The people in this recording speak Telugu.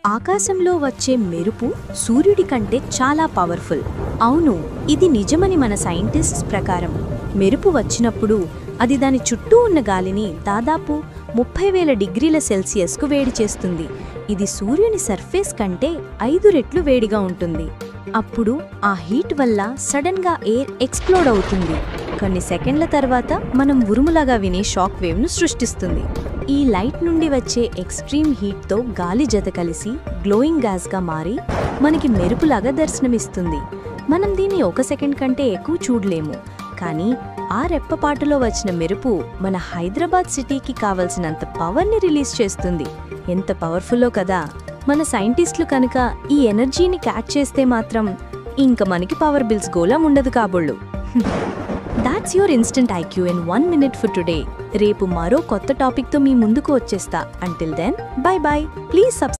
ఆకాశంలో వచ్చే మెరుపు సూర్యుడి కంటే చాలా పవర్ఫుల్. అవును, ఇది నిజమని మన సైంటిస్ట్స్ ప్రకారం. మెరుపు వచ్చినప్పుడు అది దాని చుట్టూ ఉన్న గాలిని దాదాపు 30,000 డిగ్రీల సెల్సియస్కు వేడి చేస్తుంది. ఇది సూర్యుని సర్ఫేస్ కంటే 5 రెట్లు వేడిగా ఉంటుంది. అప్పుడు ఆ హీట్ వల్ల సడన్గా ఎయిర్ ఎక్స్ప్లోడ్ అవుతుంది. కొన్ని సెకండ్ల తర్వాత మనం ఉరుములాగా వినే షాక్ వేవ్ను సృష్టిస్తుంది. ఈ లైట్ నుండి వచ్చే ఎక్స్ట్రీమ్ హీట్తో గాలి జత కలిసి గ్లోయింగ్ గ్యాస్గా మారి మనకి మెరుపులాగా దర్శనమిస్తుంది. మనం దీన్ని 1 సెకండ్ కంటే ఎక్కువ చూడలేము, కానీ ఆ రెప్పపాటులో వచ్చిన మెరుపు మన హైదరాబాద్ సిటీకి కావలసినంత పవర్ని రిలీజ్ చేస్తుంది. ఎంత పవర్ఫుల్లో కదా! మన సైంటిస్టులు కనుక ఈ ఎనర్జీని క్యాచ్ చేస్తే మాత్రం ఇంక మనకి పవర్ బిల్స్ గోలా ఉండదు కాబోళ్ళు. That's your instant IQ in 1 minute for today. రేపు మరో కొత్త టాపిక్తో మీ ముందుకు వచ్చేస్తా. Until then, bye bye. Please